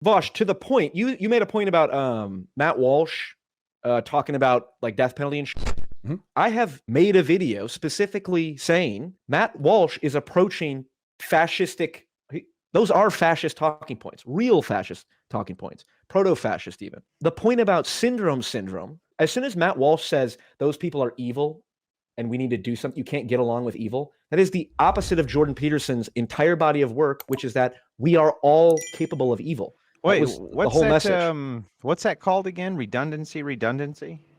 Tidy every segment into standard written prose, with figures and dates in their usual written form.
Vaush, to the point, you made a point about Matt Walsh talking about like death penalty and Mm-hmm. I have made a video specifically saying Matt Walsh is approaching fascistic. Those are fascist talking points, real fascist talking points, proto-fascist even. The point about syndrome, as soon as Matt Walsh says those people are evil and we need to do something, you can't get along with evil, that is the opposite of Jordan Peterson's entire body of work, which is that we are all capable of evil. Wait, what's the whole message? What's that called again? Redundancy?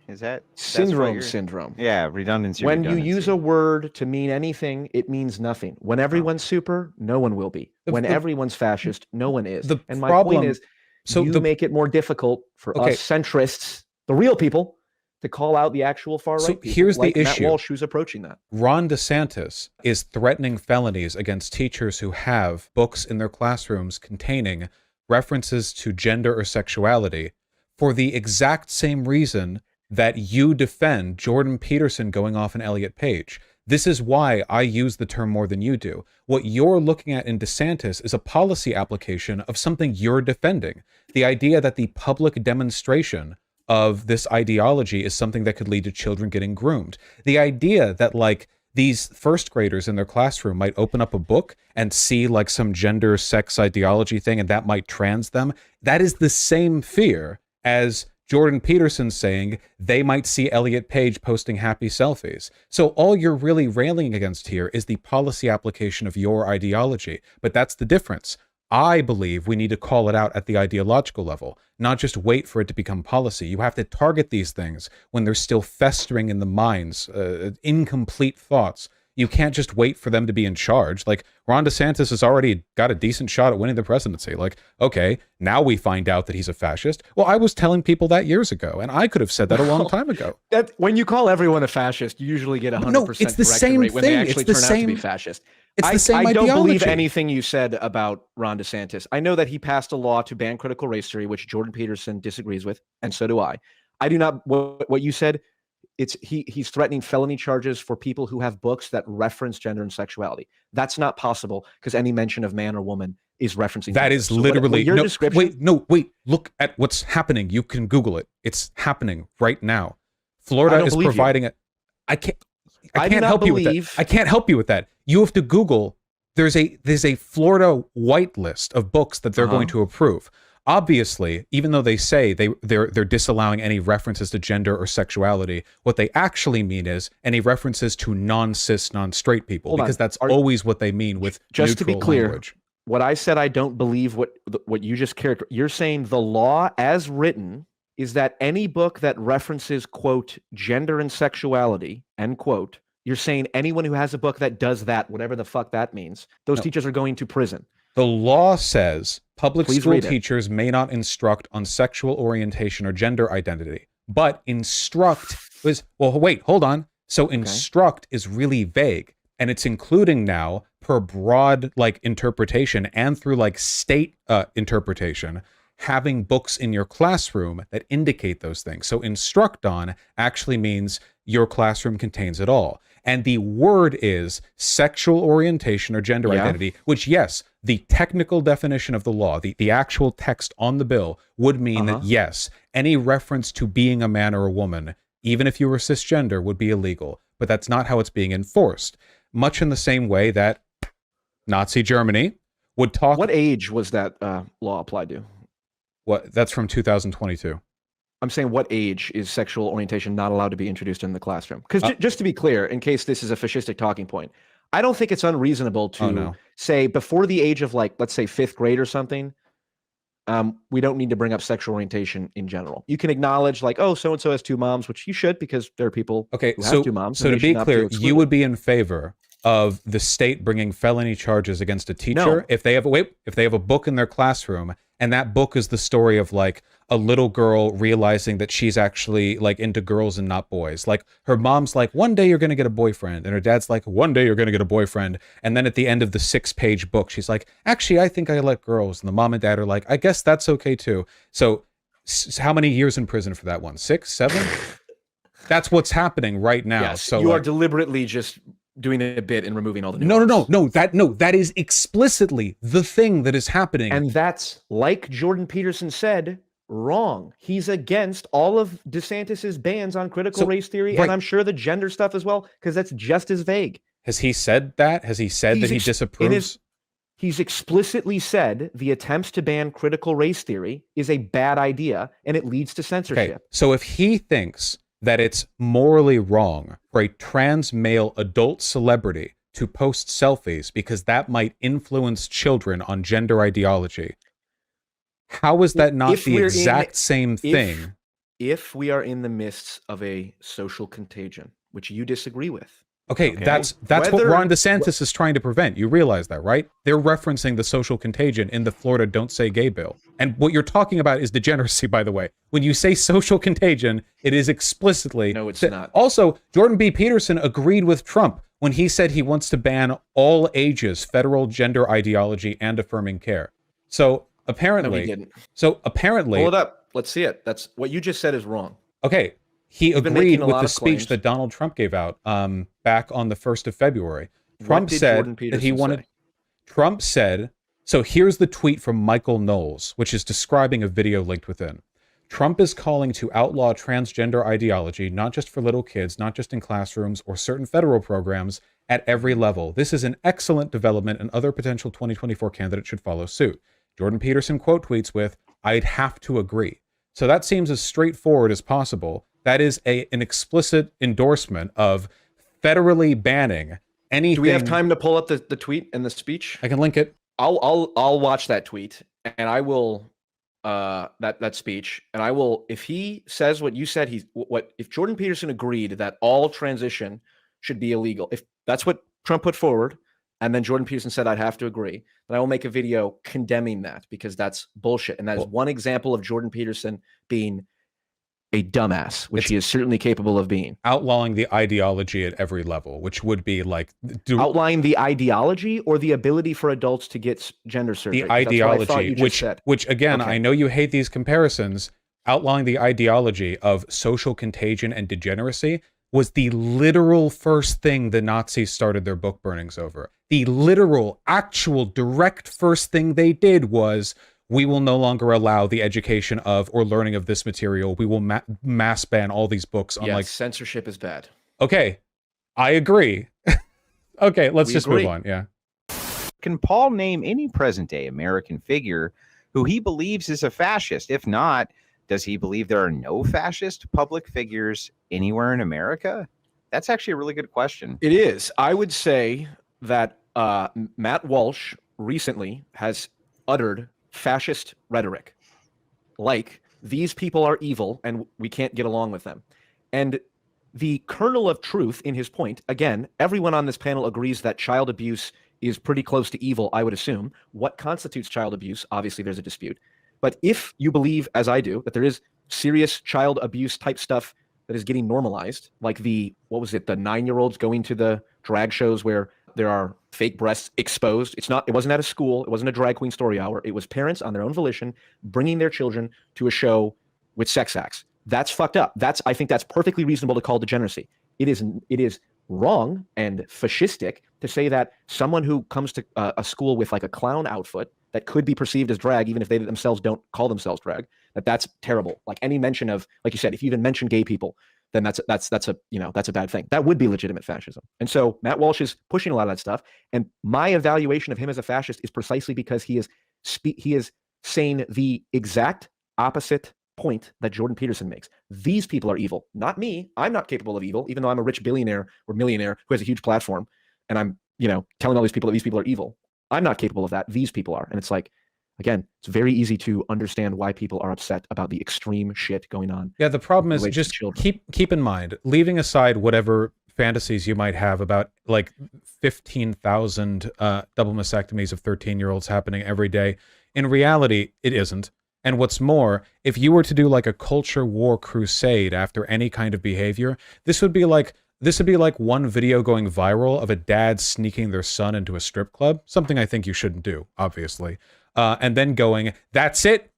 Is that syndrome? Yeah, redundancy. When you use a word to mean anything, it means nothing. When everyone's super, no one will be. When everyone's fascist, no one is. And my point is, you make it more difficult for us centrists, the real people, to call out the actual far right people. Here's like the issue. Matt Walsh, who's approaching that. Ron DeSantis is threatening felonies against teachers who have books in their classrooms containing references to gender or sexuality for the exact same reason that you defend Jordan Peterson going off an Elliot Page. This is why I use the term more than you do. What you're looking at in DeSantis is a policy application of something you're defending. The idea that the public demonstration of this ideology is something that could lead to children getting groomed. The idea that like these first graders in their classroom might open up a book and see like some gender sex ideology thing and that might trans them. That is the same fear as Jordan Peterson saying they might see Elliot Page posting happy selfies. So all you're really railing against here is the policy application of your ideology. But that's the difference. I believe we need to call it out at the ideological level, not just wait for it to become policy. You have to target these things when they're still festering in the minds, incomplete thoughts. You can't just wait for them to be in charge. Like, Ron DeSantis has already got a decent shot at winning the presidency. Like, okay, now we find out that he's a fascist. Well, I was telling people that years ago, and I could have said that a long time ago. When you call everyone a fascist, you usually get 100% no, it's the same rate when thing. they actually turn out to be fascist. It's the same I don't ideology. believe anything you said about Ron DeSantis. I know that he passed a law to ban critical race theory, which Jordan Peterson disagrees with, and so do I. I do not. What you said, he's threatening felony charges for people who have books that reference gender and sexuality. That's not possible because any mention of man or woman is referencing. That gender. is literally your description. Wait. Look at what's happening. You can Google it. It's happening right now. Florida is providing it. I can't help you with that. I can't help you with that. You have to Google. There's a Florida whitelist of books that they're going to approve. Obviously, even though they say they're disallowing any references to gender or sexuality, what they actually mean is any references to non-cis, non-straight people, because that's always what they mean with just to be clear. Language. What I said, I don't believe what you just characterized. You're saying the law as written is that any book that references, quote, gender and sexuality, end quote, you're saying anyone who has a book that does that, whatever the fuck that means, those teachers are going to prison. The law says public school teachers may not instruct on sexual orientation or gender identity, but instruct is, well, wait, hold on. So instruct is really vague, and it's including now per broad like interpretation and through like state interpretation, having books in your classroom that indicate those things. So instruct on actually means your classroom contains it all. And the word is sexual orientation or gender identity, which, yes, the technical definition of the law, the actual text on the bill would mean that, yes, any reference to being a man or a woman, even if you were cisgender, would be illegal. But that's not how it's being enforced. Much in the same way that Nazi Germany would talk... What age was that law applied to? That's from 2022. I'm saying what age is sexual orientation not allowed to be introduced in the classroom? Because just to be clear, in case this is a fascistic talking point, I don't think it's unreasonable to say before the age of like, let's say 5th grade or something, we don't need to bring up sexual orientation in general. You can acknowledge like, oh, so-and-so has 2 moms, which you should because there are people who have 2 moms. So to be clear, you would be in favor of the state bringing felony charges against a teacher if they have a book in their classroom and that book is the story of like a little girl realizing that she's actually like into girls and not boys. Like her mom's like, one day you're going to get a boyfriend. And her dad's like, one day you're going to get a boyfriend. And then at the end of the 6-page book, she's like, actually, I think I like girls. And the mom and dad are like, I guess that's okay too. So how many years in prison for that one? 6, 7? That's what's happening right now. Yes, so you are deliberately just doing a bit and removing all the No, nuance. that is explicitly the thing that is happening. And that's, like Jordan Peterson said, wrong. He's against all of DeSantis's bans on critical race theory, and I'm sure the gender stuff as well, because that's just as vague. Has he said that? Has he said that he disapproves? He's explicitly said the attempts to ban critical race theory is a bad idea, and it leads to censorship. Okay, so if he thinks that it's morally wrong for a trans male adult celebrity to post selfies because that might influence children on gender ideology, how is that not the exact same thing? If we are in the midst of a social contagion, which you disagree with. Okay, that's what Ron DeSantis is trying to prevent. You realize that, right? They're referencing the social contagion in the Florida Don't Say Gay bill. And what you're talking about is degeneracy, by the way. When you say social contagion, it is explicitly... No, it's not. Also, Jordan B. Peterson agreed with Trump when he said he wants to ban all ages, federal gender ideology, and affirming care. So apparently... No, he didn't. So apparently... Hold up. Let's see it. That's what you just said is wrong. Okay. He agreed with the speech that Donald Trump gave out back on the 1st of February. Trump said that he wanted... Trump said... So here's the tweet from Michael Knowles, which is describing a video linked within. Trump is calling to outlaw transgender ideology, not just for little kids, not just in classrooms or certain federal programs, at every level. This is an excellent development, and other potential 2024 candidates should follow suit. Jordan Peterson quote tweets with, "I'd have to agree." So that seems as straightforward as possible. That is an explicit endorsement of federally banning anything. Do we have time to pull up the tweet and the speech? I can link it. I'll watch that tweet, and I will that speech, and I will, if he says what you said, if Jordan Peterson agreed that all transition should be illegal, if that's what Trump put forward, and then Jordan Peterson said I'd have to agree, then I will make a video condemning that, because that's bullshit, and that is one example of Jordan Peterson being a dumbass, which he is certainly capable of being. Outlawing the ideology at every level, which would be like... Outlawing the ideology or the ability for adults to get gender surgery? The ideology, which again, I know you hate these comparisons. Outlawing the ideology of social contagion and degeneracy was the literal first thing the Nazis started their book burnings over. The literal, actual, direct first thing they did was... we will no longer allow the education of or learning of this material. We will mass ban all these books. On censorship is bad. Okay, I agree. Okay, let's just move on. Yeah. Can Paul name any present-day American figure who he believes is a fascist? If not, does he believe there are no fascist public figures anywhere in America? That's actually a really good question. It is. I would say that Matt Walsh recently has uttered fascist rhetoric, like these people are evil and we can't get along with them. And the kernel of truth in his point, again, everyone on this panel agrees that child abuse is pretty close to evil, I would assume. What constitutes child abuse? Obviously, there's a dispute. But if you believe, as I do, that there is serious child abuse type stuff that is getting normalized, like the 9-year-olds going to the drag shows where there are fake breasts exposed. It wasn't at a school. It wasn't a drag queen story hour. It was parents on their own volition bringing their children to a show with sex acts. That's fucked up. I think that's perfectly reasonable to call degeneracy. It is wrong and fascistic to say that someone who comes to a school with like a clown outfit that could be perceived as drag, even if they themselves don't call themselves drag, that's terrible. Like any mention of, like you said, if you even mention gay people, then that's a bad thing. That would be legitimate fascism. And so Matt Walsh is pushing a lot of that stuff. And my evaluation of him as a fascist is precisely because he is saying the exact opposite point that Jordan Peterson makes. These people are evil, not me. I'm not capable of evil, even though I'm a rich billionaire or millionaire who has a huge platform, and I'm telling all these people that these people are evil. I'm not capable of that. These people are. And it's like, again, it's very easy to understand why people are upset about the extreme shit going on. Yeah, the problem is just keep in mind, leaving aside whatever fantasies you might have about like 15,000 double mastectomies of 13-year-olds happening every day, in reality, it isn't. And what's more, if you were to do like a culture war crusade after any kind of behavior, this would be like one video going viral of a dad sneaking their son into a strip club, something I think you shouldn't do, obviously. And then going, that's it,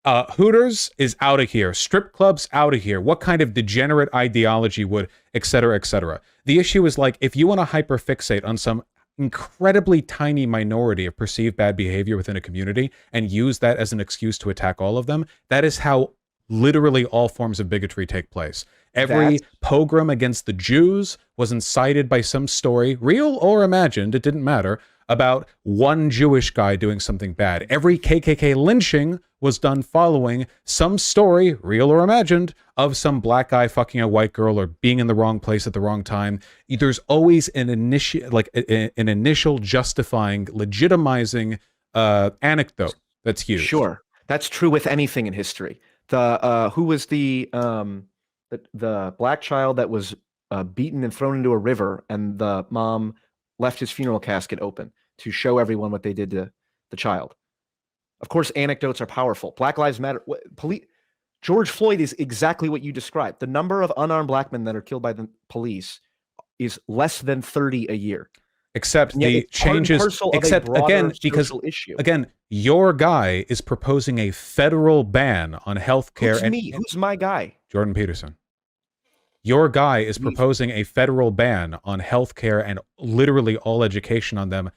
Hooters is out of here. Strip clubs out of here. What kind of degenerate ideology would, et cetera, et cetera. The issue is like, if you want to hyperfixate on some incredibly tiny minority of perceived bad behavior within a community and use that as an excuse to attack all of them, that is how literally all forms of bigotry take place. Every pogrom against the Jews was incited by some story, real or imagined, it didn't matter, about one Jewish guy doing something bad. Every KKK lynching was done following some story, real or imagined, of some black guy fucking a white girl or being in the wrong place at the wrong time. There's always an initial justifying, legitimizing anecdote that's used. Sure, that's true with anything in history. Who was the black child that was beaten and thrown into a river, and the mom left his funeral casket open to show everyone what they did to the child? Of course, anecdotes are powerful. Black Lives Matter. George Floyd is exactly what you described. The number of unarmed black men that are killed by the police is less than 30 a year. Except the changes, except again, because again, your guy is proposing a federal ban on healthcare. Who's me? Who's my guy? Jordan Peterson. Your guy is proposing a federal ban on healthcare and literally all education on them.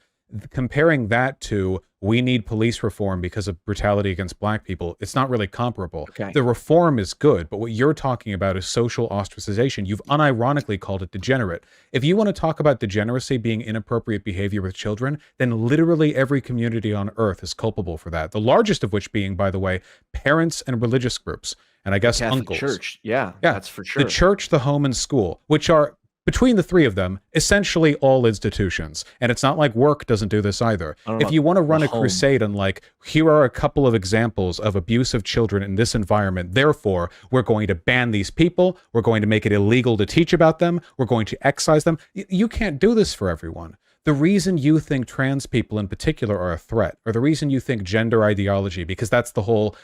Comparing that to we need police reform because of brutality against black people, it's not really comparable. Okay. The reform is good, but what you're talking about is social ostracization. You've unironically called it degenerate. If you want to talk about degeneracy being inappropriate behavior with children, then literally every community on earth is culpable for that. The largest of which being, by the way, parents and religious groups. And I guess Catholic uncles. Church. Yeah, that's for sure. The church, the home, and school, which are, between the three of them, essentially all institutions. And it's not like work doesn't do this either. If you want to run a crusade on like, here are a couple of examples of abuse of children in this environment, therefore, we're going to ban these people, we're going to make it illegal to teach about them, we're going to excise them. You can't do this for everyone. The reason you think trans people in particular are a threat, or the reason you think gender ideology, because that's the whole,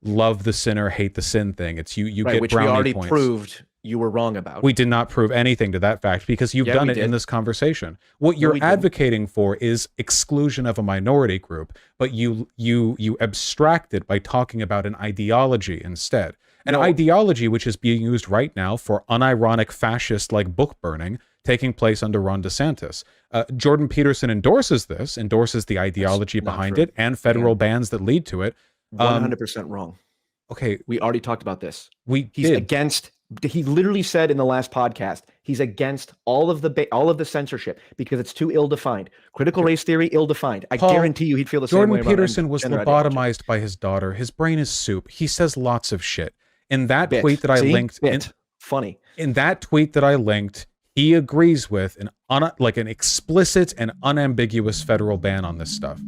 love the sinner, hate the sin thing. It's you right, get which brownie we already points. Proved you were wrong about. We did not prove anything to that fact because you've done it in this conversation. What you're advocating for is exclusion of a minority group, but you abstract it by talking about an ideology instead. An ideology which is being used right now for unironic fascist like book burning taking place under Ron DeSantis. Jordan Peterson endorses the ideology behind it and federal bans that lead to it. 100% wrong. Okay. We already talked about this. He's against, he literally said in the last podcast, he's against all of the censorship because it's too ill-defined. Critical race theory, ill-defined. I guarantee you he'd feel the same way. Jordan Peterson was lobotomized by his daughter. His brain is soup. He says lots of shit. In that tweet that I linked, funny. In that tweet that I linked, he agrees with an explicit and unambiguous federal ban on this stuff.